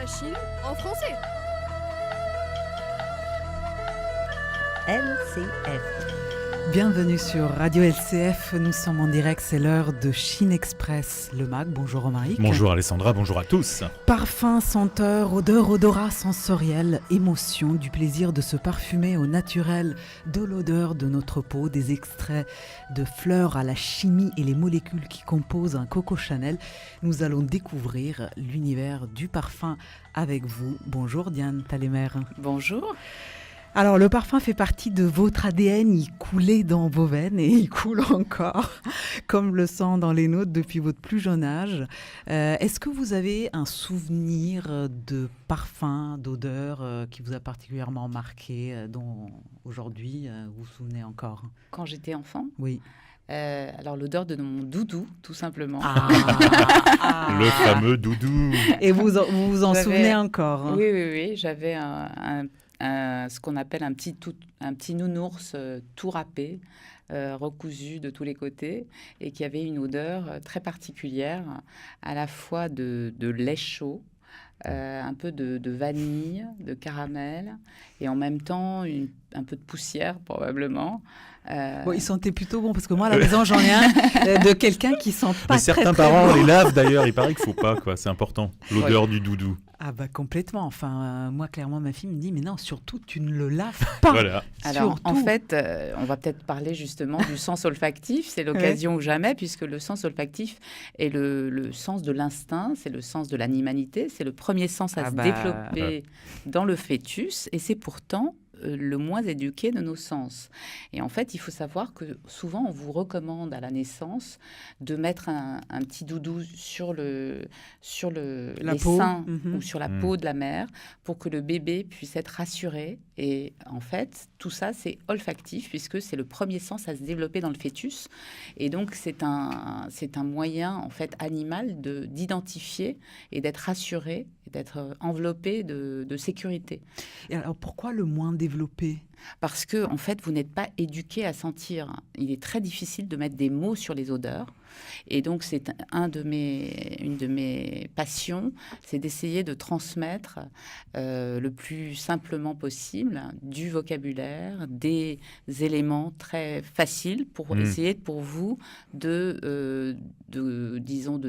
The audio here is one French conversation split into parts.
la Chine en français. LCF. Bienvenue sur Radio LCF, nous sommes en direct, c'est l'heure de Chine Express, le MAG. Bonjour Romaric. Bonjour Alessandra, bonjour à tous. Parfum, senteur, odeur, odorat sensoriel, émotion, du plaisir de se parfumer au naturel, de l'odeur de notre peau, des extraits de fleurs à la chimie et les molécules qui composent un Coco Chanel. Nous allons découvrir l'univers du parfum avec vous. Bonjour Diane Talemer. Bonjour. Alors, le parfum fait partie de votre ADN, il coulait dans vos veines et il coule encore, comme le sang dans les nôtres depuis votre plus jeune âge. Est-ce que vous avez un souvenir de parfum, d'odeur qui vous a particulièrement marqué, dont aujourd'hui vous vous souvenez encore ? Quand j'étais enfant ? Oui. Alors, l'odeur de mon doudou, tout simplement. Le fameux doudou. Et vous vous en souvenez encore, hein ? Oui. J'avais ce qu'on appelle un petit nounours tout râpé, recousu de tous les côtés, et qui avait une odeur très particulière, à la fois de lait chaud, un peu de vanille, de caramel, et en même temps un peu de poussière probablement. Bon, il sentait plutôt bon, parce que moi à la maison j'en ai un de quelqu'un qui sent pas. Mais certains très parents bon. les lavent d'ailleurs, il paraît qu'il faut pas, quoi. C'est important, l'odeur du doudou. Ah bah complètement, enfin moi clairement ma fille me dit mais non, surtout tu ne le laves pas. Voilà. Alors Surtout. en fait, on va peut-être parler justement du sens olfactif, c'est l'occasion ou jamais, puisque le sens olfactif est le sens de l'instinct, c'est le sens de l'animalité, c'est le premier sens à se développer dans le fœtus, et c'est pourtant le moins éduqué de nos sens. Et en fait, il faut savoir que souvent, on vous recommande à la naissance de mettre un petit doudou sur les seins ou sur la peau de la mère pour que le bébé puisse être rassuré. Et en fait, tout ça, c'est olfactif puisque c'est le premier sens à se développer dans le fœtus. Et donc, c'est un moyen, en fait, animal d'identifier et d'être rassuré et d'être enveloppé de sécurité. Et alors pourquoi le moins développé ? Parce que, en fait, vous n'êtes pas éduqué à sentir. Il est très difficile de mettre des mots sur les odeurs. Et donc, c'est une de mes passions, c'est d'essayer de transmettre le plus simplement possible du vocabulaire, des éléments très faciles pour essayer pour vous de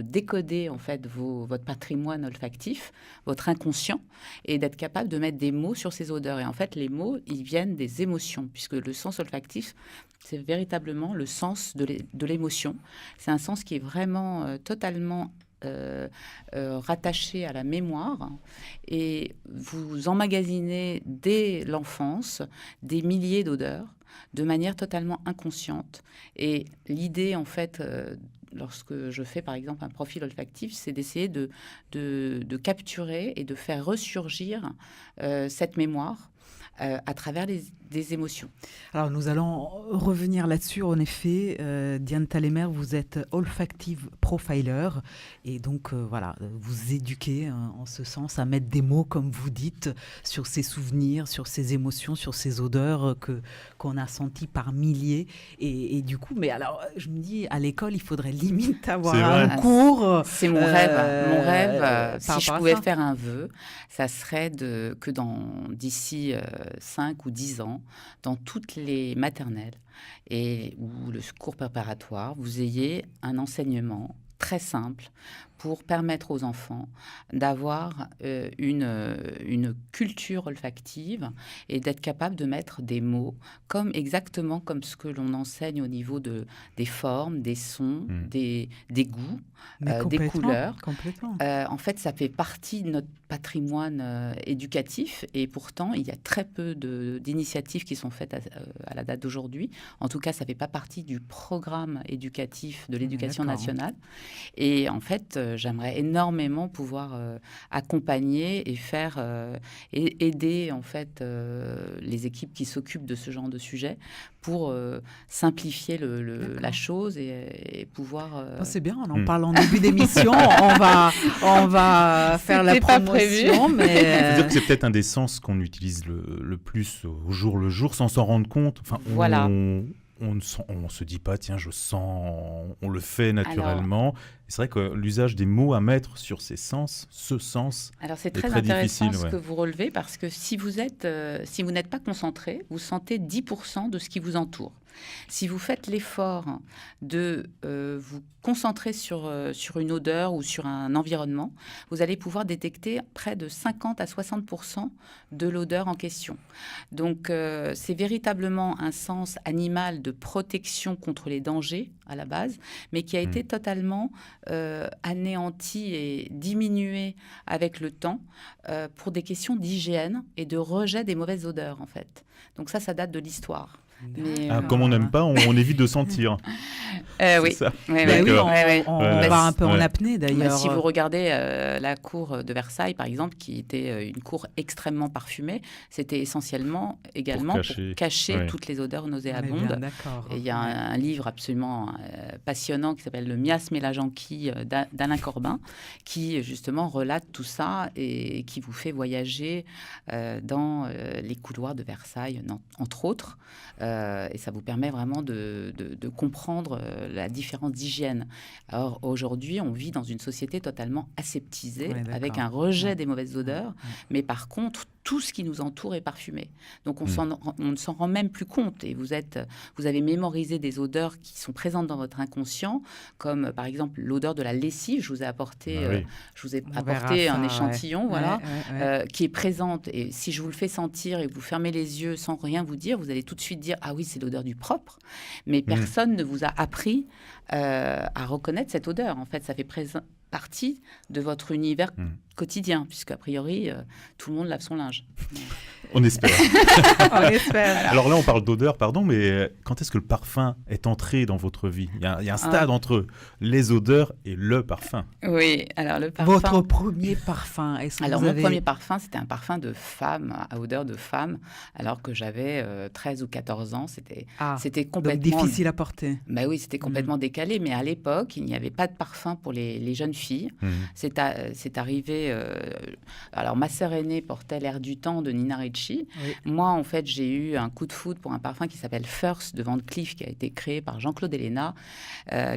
décoder en fait votre patrimoine olfactif, votre inconscient, et d'être capable de mettre des mots sur ces odeurs. Et en fait, les mots, ils viennent des émotions, puisque le sens olfactif, c'est véritablement le sens de l'émotion. C'est un sens qui est vraiment totalement rattaché à la mémoire, et vous emmagasinez dès l'enfance des milliers d'odeurs de manière totalement inconsciente. Et l'idée, en fait, lorsque je fais par exemple un profil olfactif, c'est d'essayer de capturer et de faire ressurgir cette mémoire à travers des émotions. Alors nous allons revenir là-dessus. En effet, Diane Talemer, vous êtes olfactive profiler, et donc voilà, vous éduquez en ce sens à mettre des mots, comme vous dites, sur ces souvenirs, sur ces émotions, sur ces odeurs qu'on a senties par milliers. Et du coup, mais alors je me dis, à l'école, il faudrait limite avoir un cours. C'est mon rêve. Mon rêve, si je pouvais ça. faire un vœu, ça serait que d'ici 5 ou 10 ans, dans toutes les maternelles ou le cours préparatoire, vous ayez un enseignement très simple pour permettre aux enfants d'avoir une culture olfactive et d'être capable de mettre des mots exactement comme ce que l'on enseigne au niveau des formes, des sons, des goûts, des couleurs. Complètement. En fait, ça fait partie de notre patrimoine éducatif, et pourtant, il y a très peu d'initiatives qui sont faites à la date d'aujourd'hui. En tout cas, ça ne fait pas partie du programme éducatif de l'éducation nationale. Et en fait, j'aimerais énormément pouvoir accompagner et aider en fait les équipes qui s'occupent de ce genre de sujet pour simplifier la chose et pouvoir. C'est bien, on en parle en début d'émission. on va faire la promotion, mais Il faut dire que c'est peut-être un des sens qu'on utilise le plus au jour le jour, sans s'en rendre compte. Enfin, voilà. on se dit pas, tiens, je sens, on le fait naturellement. C'est vrai que l'usage des mots à mettre sur ces sens, ce sens, alors c'est est très très intéressant difficile. ce que vous relevez, parce que si vous n'êtes pas concentré, vous sentez 10% de ce qui vous entoure. Si vous faites l'effort de vous concentrer sur une odeur ou sur un environnement, vous allez pouvoir détecter près de 50 à 60% de l'odeur en question. Donc, c'est véritablement un sens animal de protection contre les dangers à la base, mais qui a été totalement anéanti et diminué avec le temps pour des questions d'hygiène et de rejet des mauvaises odeurs, en fait. Donc ça date de l'histoire. Mais, comme on n'aime pas, on évite de sentir. Oui, ça. On va un peu en apnée d'ailleurs. Si vous regardez la cour de Versailles, par exemple, qui était une cour extrêmement parfumée, c'était essentiellement également pour cacher toutes les odeurs nauséabondes. Et il y a un livre absolument passionnant qui s'appelle Le miasme et la janquille d'Alain Corbin, qui justement relate tout ça et qui vous fait voyager dans les couloirs de Versailles, entre autres. Et ça vous permet vraiment de comprendre la différence d'hygiène. Alors aujourd'hui, on vit dans une société totalement aseptisée, avec un rejet des mauvaises odeurs, mais par contre, tout ce qui nous entoure est parfumé. Donc on ne s'en rend même plus compte. Et vous avez mémorisé des odeurs qui sont présentes dans votre inconscient, comme par exemple l'odeur de la lessive. Je vous ai apporté, un échantillon, qui est présente. Et si je vous le fais sentir et que vous fermez les yeux sans rien vous dire, vous allez tout de suite dire « Ah oui, c'est l'odeur du propre ». Mais personne ne vous a appris à reconnaître cette odeur. En fait, ça fait partie de votre univers quotidien, puisque a priori, tout le monde lave son linge. On espère. On espère. Alors là, on parle d'odeur, pardon, mais quand est-ce que le parfum est entré dans votre vie ? Il y a un stade entre les odeurs et le parfum. Oui, alors le parfum... Votre premier parfum, mon premier parfum, c'était un parfum de femme, à odeur de femme, alors que j'avais 13 ou 14 ans. C'était complètement... Donc difficile à porter. Bah oui, c'était complètement décalé, mais à l'époque, il n'y avait pas de parfum pour les jeunes filles. C'est arrivé... alors, ma sœur aînée portait L'air du temps de Nina Ricci. Oui. Moi, en fait, j'ai eu un coup de foudre pour un parfum qui s'appelle First de Van Cleef, qui a été créé par Jean-Claude Héléna,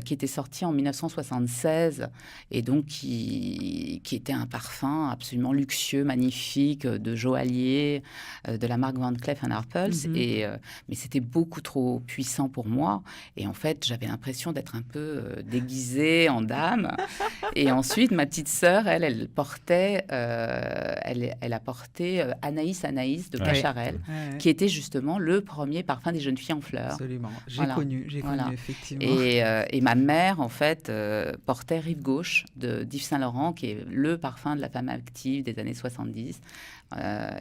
qui était sorti en 1976, et donc qui était un parfum absolument luxueux, magnifique, de joaillier, de la marque Van Cleef & Arpels. Mais c'était beaucoup trop puissant pour moi. Et en fait, j'avais l'impression d'être un peu déguisée en dame. Et ensuite, ma petite sœur, elle portait, elle a porté Anaïs de Cacharel, qui était justement le premier parfum des jeunes filles en fleurs. Absolument. J'ai connu, effectivement. Et ma mère, en fait, portait Rive Gauche d'Yves Saint-Laurent, qui est le parfum de la femme active des années 70.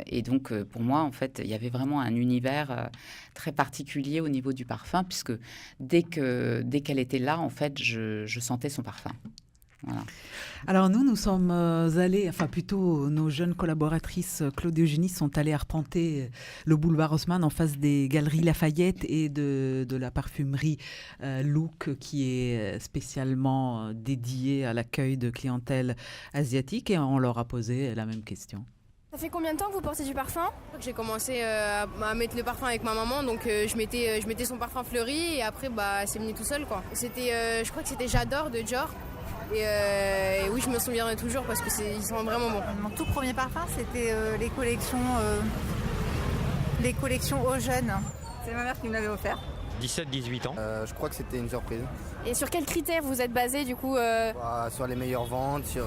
Et donc, pour moi, en fait, il y avait vraiment un univers très particulier au niveau du parfum, puisque dès qu'elle était là, en fait, je sentais son parfum. Voilà. Alors nous sommes allés, enfin plutôt nos jeunes collaboratrices Claude et Eugénie sont allées arpenter le boulevard Haussmann en face des galeries Lafayette et de la parfumerie Look, qui est spécialement dédiée à l'accueil de clientèle asiatique, et on leur a posé la même question. Ça fait combien de temps que vous portez du parfum ? J'ai commencé à mettre le parfum avec ma maman, donc je mettais son parfum fleuri, et après c'est venu tout seul, quoi. C'était, je crois que c'était J'adore de Dior. Et oui, je me souviendrai toujours parce que ils sont vraiment bons. Mon tout premier parfum, c'était les collections aux jeunes. C'est ma mère qui me l'avait offert. 17-18 ans. Je crois que c'était une surprise. Et sur quels critères vous êtes basé du coup Sur les meilleures ventes, sur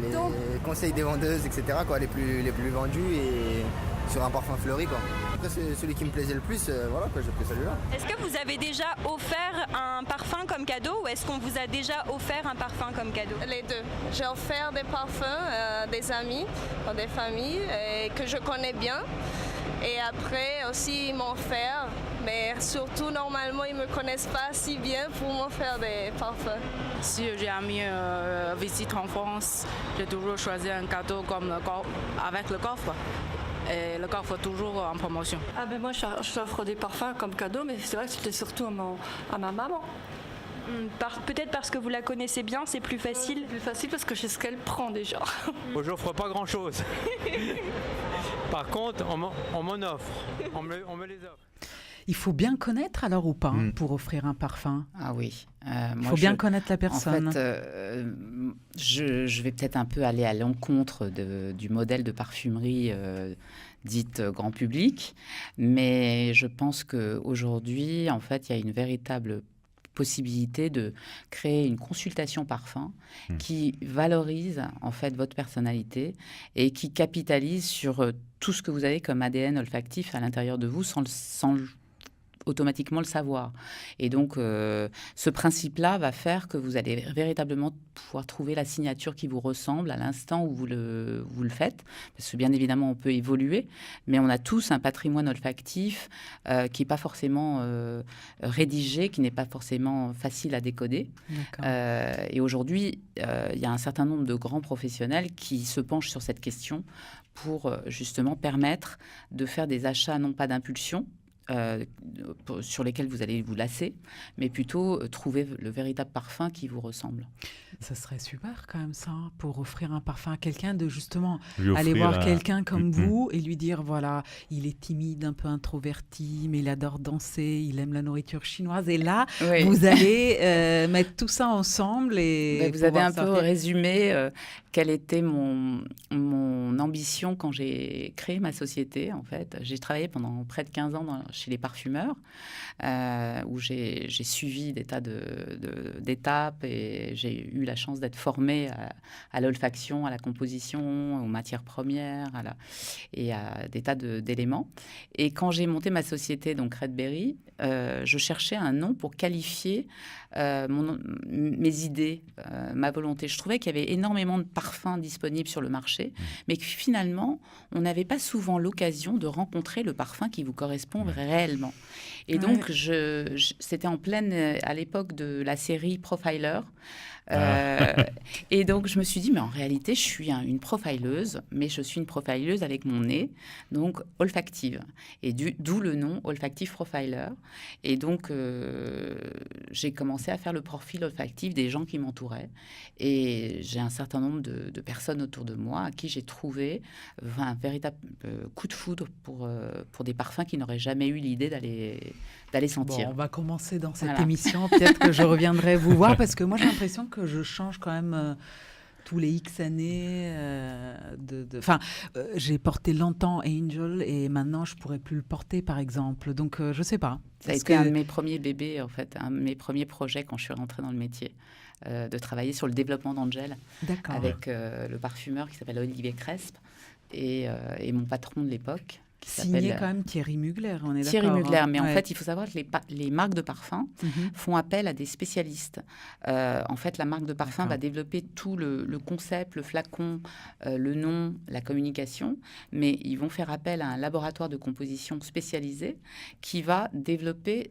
les conseils des vendeuses, etc. quoi, les plus vendus, et sur un parfum fleuri, quoi. Après, c'est celui qui me plaisait le plus, voilà, quoi, j'ai pris celui-là. Est-ce que vous avez déjà offert un parfum comme cadeau, ou est-ce qu'on vous a déjà offert un parfum comme cadeau ? Les deux. J'ai offert des parfums à des amis, à des familles que je connais bien. Et après aussi ils m'ont offert, mais surtout normalement ils ne me connaissent pas si bien pour m'offrir des parfums. Si j'ai ami visite en France, j'ai toujours choisi un cadeau comme avec le coffre. Et le coffre toujours en promotion. Moi j'offre des parfums comme cadeau, mais c'est vrai que c'était surtout à ma maman. Peut-être parce que vous la connaissez bien, c'est plus facile. C'est plus facile parce que je sais ce qu'elle prend déjà. Moi, j'offre pas grand-chose. Par contre, on m'en offre. On me les offre. Il faut bien connaître alors ou pas pour offrir un parfum? Ah oui. Il faut bien connaître la personne. En fait, je vais peut-être un peu aller à l'encontre du modèle de parfumerie dite grand public, mais je pense qu'aujourd'hui, en fait, il y a une véritable possibilité de créer une consultation parfum qui valorise en fait votre personnalité et qui capitalise sur tout ce que vous avez comme ADN olfactif à l'intérieur de vous sans automatiquement le savoir. Et donc, ce principe-là va faire que vous allez véritablement pouvoir trouver la signature qui vous ressemble à l'instant où vous le faites. Parce que bien évidemment, on peut évoluer, mais on a tous un patrimoine olfactif qui n'est pas forcément rédigé, qui n'est pas forcément facile à décoder. Et aujourd'hui, il y a un certain nombre de grands professionnels qui se penchent sur cette question pour justement permettre de faire des achats non pas d'impulsion, sur lesquels vous allez vous lasser, mais plutôt trouver le véritable parfum qui vous ressemble. Ça serait super quand même ça, pour offrir un parfum à quelqu'un, de justement aller voir quelqu'un comme vous et lui dire, voilà, il est timide, un peu introverti, mais il adore danser, il aime la nourriture chinoise. Et là, vous allez mettre tout ça ensemble. Et vous avez un peu résumé quelle était mon ambition quand j'ai créé ma société, en fait. J'ai travaillé pendant près de 15 ans chez les parfumeurs, où j'ai suivi des tas d'étapes et j'ai eu la chance d'être formée à l'olfaction, à la composition, aux matières premières et à des tas d'éléments. Et quand j'ai monté ma société, donc Redberry, je cherchais un nom pour qualifier mes idées, ma volonté. Je trouvais qu'il y avait énormément de parfums disponibles sur le marché, mais que finalement, on n'avait pas souvent l'occasion de rencontrer le parfum qui vous correspond réellement. Et donc, c'était en pleine, à l'époque de la série Profiler. Et donc, je me suis dit, mais en réalité, je suis une profileuse, mais je suis une profileuse avec mon nez, donc olfactive. Et d'où le nom Olfactive Profiler. Et donc, j'ai commencé à faire le profil olfactif des gens qui m'entouraient. Et j'ai un certain nombre de personnes autour de moi à qui j'ai trouvé un véritable coup de foudre pour des parfums qui n'auraient jamais eu l'idée d'aller sentir. Bon, on va commencer dans cette émission. Peut-être que je reviendrai vous voir, parce que moi, j'ai l'impression que je change quand même tous les X années. J'ai porté longtemps Angel et maintenant, je ne pourrais plus le porter, par exemple. Donc, je ne sais pas. Ça a été un de mes premiers bébés, en fait, un de mes premiers projets quand je suis rentrée dans le métier, de travailler sur le développement d'Angel avec le parfumeur qui s'appelle Olivier Cresp et mon patron de l'époque. Signé quand même Thierry Mugler, on est d'accord. Thierry Mugler, mais en fait, il faut savoir que les marques de parfum font appel à des spécialistes. En fait, la marque de parfum va développer tout le concept, le flacon, le nom, la communication, mais ils vont faire appel à un laboratoire de composition spécialisé qui va développer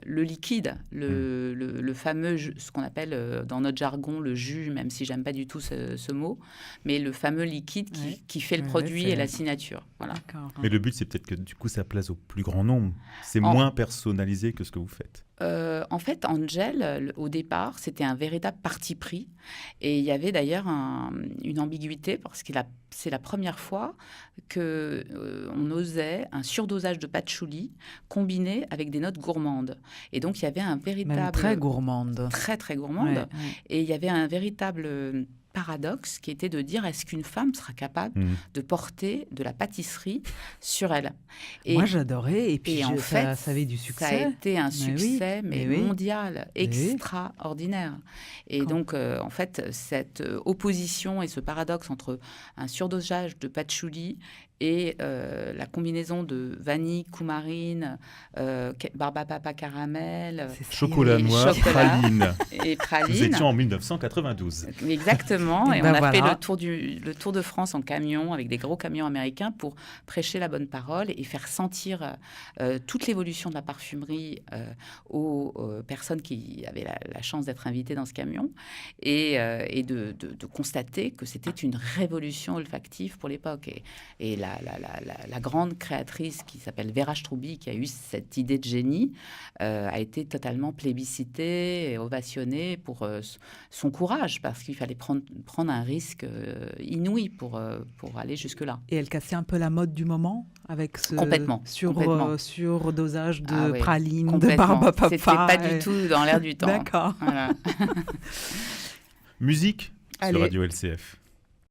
le liquide, le fameux, ce qu'on appelle dans notre jargon le jus, même si j'aime pas du tout ce mot, mais le fameux liquide qui fait le produit et la signature. Voilà. Mais le but, c'est peut-être que du coup, ça plaise au plus grand nombre. C'est moins personnalisé que ce que vous faites. En fait, Angel, au départ, c'était un véritable parti pris. Et il y avait d'ailleurs une ambiguïté, parce que c'est la première fois qu'on osait un surdosage de patchouli combiné avec des notes gourmandes. Et donc, il y avait un véritable... Même très gourmande. Très, très gourmande. Et il y avait un véritable... paradoxe qui était de dire, est-ce qu'une femme sera capable de porter de la pâtisserie sur elle? Moi, j'adorais. Et puis, en fait, ça avait du succès. Ça a été un succès, mais mondial, extraordinaire. Et donc, en fait, cette opposition et ce paradoxe entre un surdosage de patchouli et la combinaison de vanille, coumarine, barbapapa caramel, chocolat noir, praline. Et praline. Nous étions en 1992. Exactement. Et on a fait le tour de France en camion, avec des gros camions américains, pour prêcher la bonne parole et faire sentir toute l'évolution de la parfumerie aux personnes qui avaient la chance d'être invitées dans ce camion, et de constater que c'était une révolution olfactive pour l'époque. Et la grande créatrice qui s'appelle Vera Stroubi, qui a eu cette idée de génie, a été totalement plébiscitée et ovationnée pour son courage, parce qu'il fallait prendre un risque inouï pour aller jusque-là. Et elle cassait un peu la mode du moment avec ce complètement. Surdosage de pralines, de Barbapapa. Barbapapa. C'était pas du tout dans l'air du temps. D'accord. Voilà. Musique sur Radio LCF.